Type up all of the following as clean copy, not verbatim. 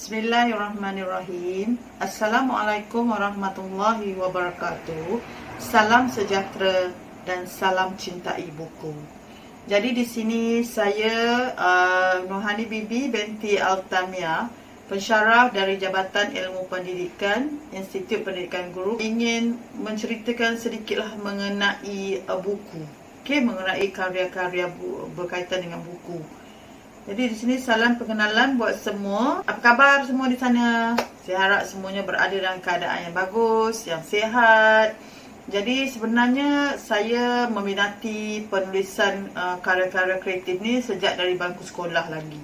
Bismillahirrahmanirrahim. Assalamualaikum warahmatullahi wabarakatuh. Salam sejahtera dan salam cinta ibuku. Jadi di sini saya Nurhani Bibi binti Altamia, pensyarah dari Jabatan Ilmu Pendidikan Institut Pendidikan Guru, ingin menceritakan sedikitlah mengenai buku. Mengenai karya-karya berkaitan dengan buku. Jadi di sini salam pengenalan buat semua. Apa khabar semua di sana? Saya harap semuanya berada dalam keadaan yang bagus, yang sihat. Jadi sebenarnya saya meminati penulisan karya-karya kreatif ni sejak dari bangku sekolah lagi.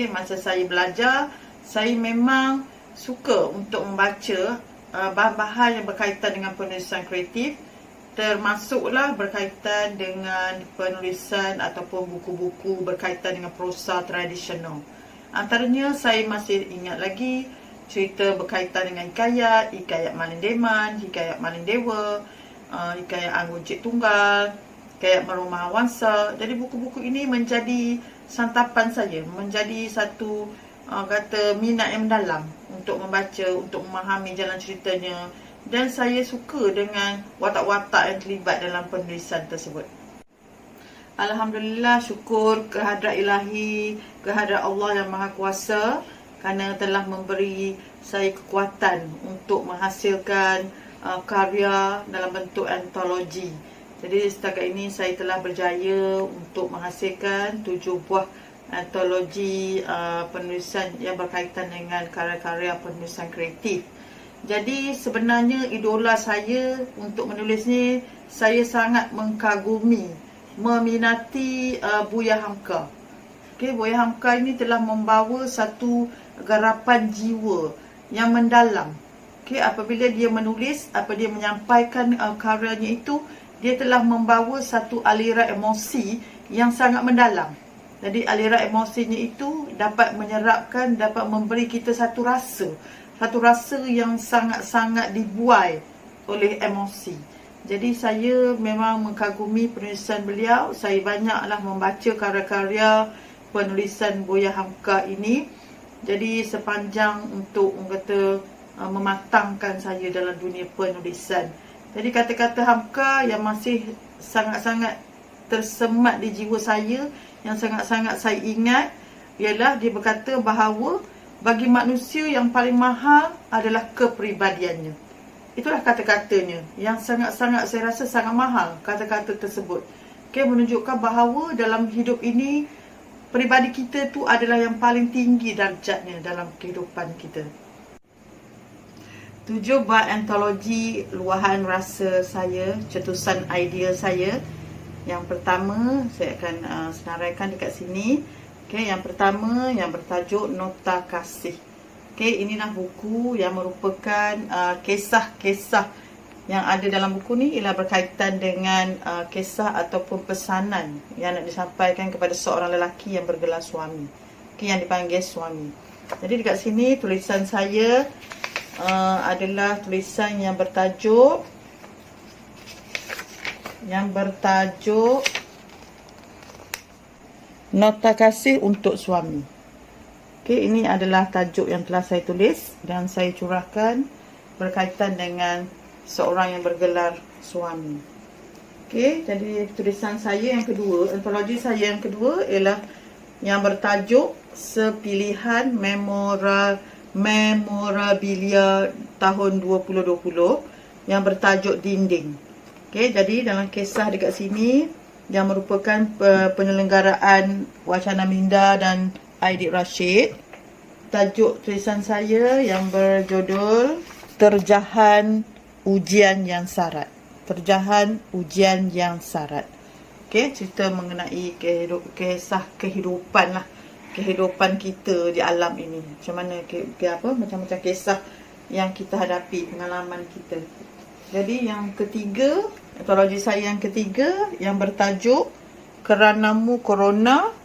Masa saya belajar, saya memang suka untuk membaca bahan-bahan yang berkaitan dengan penulisan kreatif, termasuklah berkaitan dengan penulisan ataupun buku-buku berkaitan dengan prosa tradisional. Antaranya saya masih ingat lagi cerita berkaitan dengan hikayat Malin Deman, hikayat Malin Dewa, hikayat Anggun Cik Tunggal, hikayat Merung Mahawangsa. Jadi buku-buku ini menjadi santapan saya, menjadi satu minat yang mendalam untuk membaca, untuk memahami jalan ceritanya. Dan saya suka dengan watak-watak yang terlibat dalam penulisan tersebut. Alhamdulillah, syukur kehadrat ilahi, kehadrat Allah yang Maha Kuasa, kerana telah memberi saya kekuatan untuk menghasilkan karya dalam bentuk antologi. Jadi setakat ini saya telah berjaya untuk menghasilkan 7 buah antologi penulisan yang berkaitan dengan karya-karya penulisan kreatif. Jadi sebenarnya idola saya untuk menulis ni, saya sangat mengkagumi, meminati Buya Hamka. Buya Hamka ini telah membawa satu garapan jiwa yang mendalam. Apabila dia menulis, apabila dia menyampaikan karyanya itu, dia telah membawa satu aliran emosi yang sangat mendalam. Jadi aliran emosinya itu dapat menyerapkan, dapat memberi kita satu rasa yang sangat-sangat dibuai oleh emosi. Jadi saya memang mengkagumi penulisan beliau. Saya banyaklah membaca karya-karya penulisan Buya Hamka ini. Jadi sepanjang untuk mematangkan saya dalam dunia penulisan. Jadi kata-kata Hamka yang masih sangat-sangat tersemat di jiwa saya, yang sangat-sangat saya ingat, ialah dia berkata bahawa bagi manusia yang paling mahal adalah kepribadiannya. Itulah kata-katanya yang sangat-sangat saya rasa sangat mahal, kata-kata tersebut. Menunjukkan bahawa dalam hidup ini, peribadi kita tu adalah yang paling tinggi darjatnya dalam kehidupan kita. 7 buah antologi luahan rasa saya, cetusan idea saya. Yang pertama, saya akan senaraikan dekat sini. Yang pertama yang bertajuk Nota Kasih. Inilah buku yang merupakan kisah-kisah yang ada dalam buku ni ialah berkaitan dengan kisah ataupun pesanan yang nak disampaikan kepada seorang lelaki yang bergelar suami. Yang dipanggil suami. Jadi dekat sini tulisan saya adalah tulisan yang bertajuk Nota Kasih untuk Suami. Ini adalah tajuk yang telah saya tulis dan saya curahkan berkaitan dengan seorang yang bergelar suami. Jadi tulisan saya yang kedua, antologi saya yang kedua ialah yang bertajuk Sepilihan Memorabilia tahun 2020 yang bertajuk Dinding. Jadi dalam kisah dekat sini yang merupakan penyelenggaraan Wacana Minda dan Aidit Rashid. Tajuk tulisan saya yang berjudul Terjahan Ujian Yang Sarat. Terjahan Ujian Yang Sarat. Cerita mengenai kisah kehidupan lah. Kehidupan kita di alam ini. Macam mana, macam-macam kisah yang kita hadapi, pengalaman kita. Jadi yang ketiga, antologi saya yang ketiga yang bertajuk Keranamu Corona,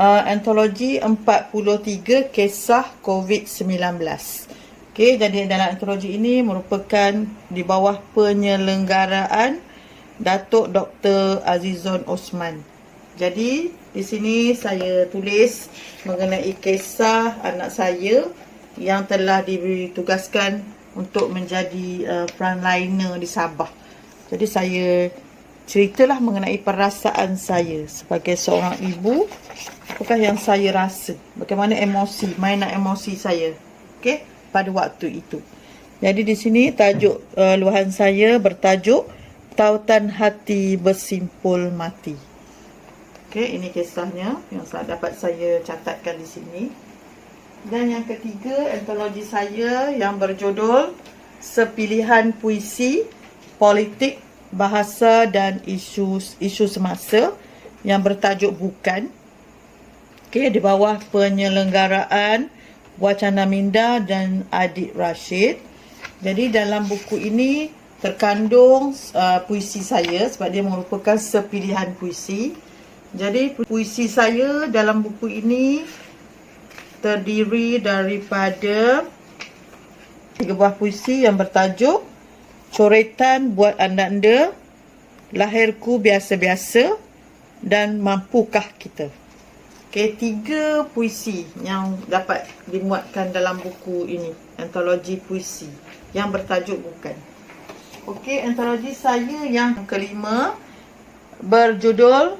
antologi 43 kisah COVID-19. Jadi dalam antologi ini merupakan di bawah penyelenggaraan Datuk Dr. Azizon Osman. Jadi di sini saya tulis mengenai kisah anak saya yang telah ditugaskan untuk menjadi frontliner di Sabah. Jadi saya ceritalah mengenai perasaan saya sebagai seorang ibu. Apakah yang saya rasa, bagaimana emosi, mainan emosi saya, okey, pada waktu itu. Jadi di sini tajuk luahan saya bertajuk Tautan Hati Bersimpul Mati. Okey, ini kisahnya yang dapat saya catatkan di sini. Dan yang ketiga, antologi saya yang berjudul Sepilihan Puisi, Politik, Bahasa dan Isu Semasa, yang bertajuk Bukan. Okey, di bawah penyelenggaraan Wacana Minda dan Adik Rashid. Jadi dalam buku ini terkandung puisi saya sebab dia merupakan sepilihan puisi. Jadi puisi saya dalam buku ini terdiri daripada 3 buah puisi yang bertajuk Coretan Buat Anda-anda, Lahirku Biasa-biasa dan Mampukah Kita. Okey, 3 puisi yang dapat dimuatkan dalam buku ini, antologi puisi yang bertajuk Bukan. Okey, antologi saya yang kelima berjudul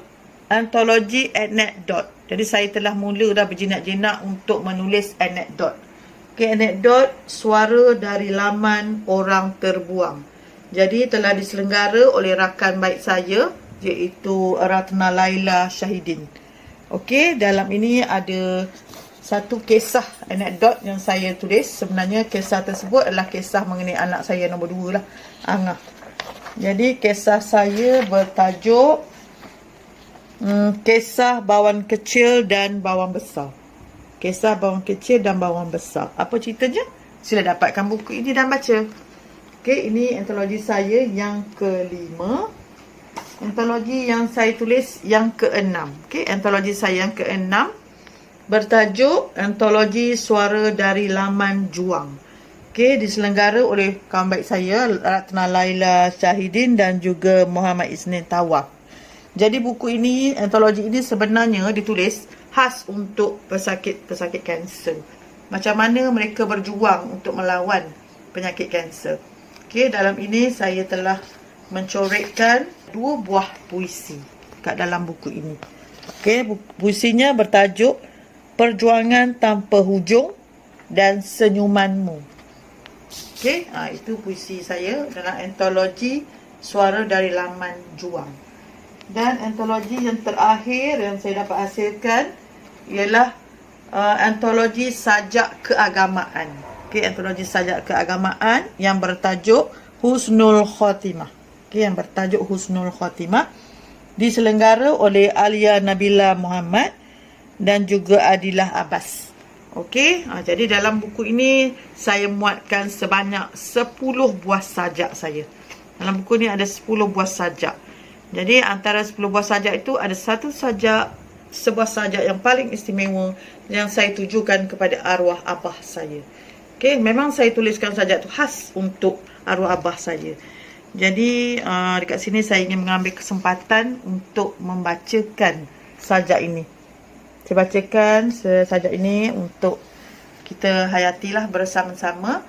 Antologi Anekdot. Jadi saya telah mula dah berjinak-jinak untuk menulis anekdot. Okey, anekdot suara dari laman orang terbuang. Jadi telah diselenggara oleh rakan baik saya, iaitu Ratna Laila Syahidin. Okey, dalam ini ada satu kisah anekdot yang saya tulis. Sebenarnya kisah tersebut adalah kisah mengenai anak saya nombor 2 lah, Angah. Jadi kisah saya bertajuk Kisah Bawang Kecil dan Bawang Besar. Kisah Bawang Kecil dan Bawang Besar. Apa ceritanya? Sila dapatkan buku ini dan baca. Okey, ini antologi saya yang kelima. Antologi yang saya tulis yang keenam. Okey, antologi saya yang keenam bertajuk Antologi Suara dari Laman Juang. Okey, diselenggara oleh kawan baik saya, Ratna Laila Syahidin dan juga Muhammad Isnin Tawaf. Jadi buku ini, antologi ini sebenarnya ditulis khas untuk pesakit-pesakit kanser. Macam mana mereka berjuang untuk melawan penyakit kanser. Okey, dalam ini saya telah mencoretkan 2 buah puisi kat dalam buku ini. Okey, puisinya bertajuk Perjuangan Tanpa Hujung dan Senyumanmu. Okey, itu puisi saya dalam antologi Suara dari Laman Juang. Dan antologi yang terakhir yang saya dapat hasilkan ialah antologi Sajak Keagamaan. Okey, antologi Sajak Keagamaan yang bertajuk Husnul Khotimah. Okey, yang bertajuk Husnul Khotimah diselenggara oleh Alia Nabila Muhammad dan juga Adilah Abbas. Okey, jadi dalam buku ini saya muatkan sebanyak 10 buah sajak saya. Dalam buku ini ada 10 buah sajak. Jadi antara 10 buah sajak itu ada sebuah sajak yang paling istimewa yang saya tujukan kepada arwah abah saya. Okey, memang saya tuliskan sajak itu khas untuk arwah abah saya. Jadi dekat sini saya ingin mengambil kesempatan untuk membacakan sajak ini. Saya bacakan sajak ini untuk kita hayatilah bersama-sama.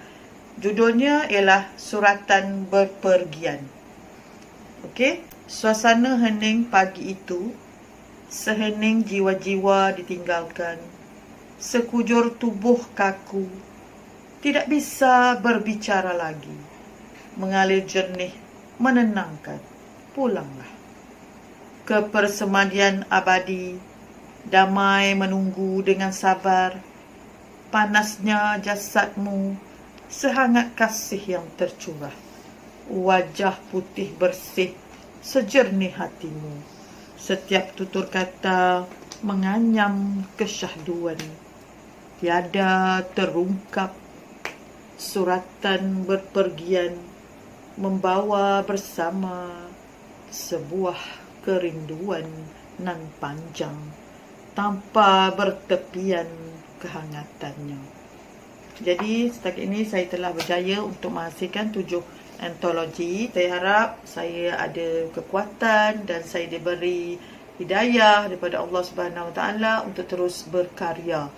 Judulnya ialah Suratan Berpergian. Okey, suasana hening pagi itu, sehening jiwa-jiwa ditinggalkan, sekujur tubuh kaku, tidak bisa berbicara lagi. Mengalir jernih, menenangkan, pulanglah. Kepersemadian abadi, damai menunggu dengan sabar. Panasnya jasadmu, sehangat kasih yang tercurah. Wajah putih bersih, sejernih hatimu. Setiap tutur kata menganyam kesyahduan. Tiada terungkap, suratan berpergian membawa bersama sebuah kerinduan nan panjang tanpa bertepian kehangatannya. Jadi setakat ini saya telah berjaya untuk menghasilkan 7 antologi. Saya harap saya ada kekuatan dan saya diberi hidayah daripada Allah Subhanahu Wa Taala untuk terus berkarya.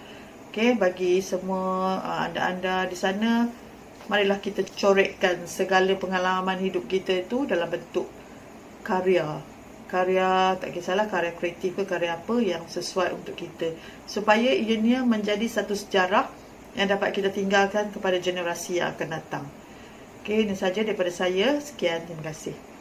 Okey, bagi semua anda-anda di sana, marilah kita corekkan segala pengalaman hidup kita itu dalam bentuk karya. Karya, tak kisahlah karya kreatif ke karya apa yang sesuai untuk kita. Supaya ianya menjadi satu sejarah yang dapat kita tinggalkan kepada generasi yang akan datang. Okey, ini saja daripada saya. Sekian, terima kasih.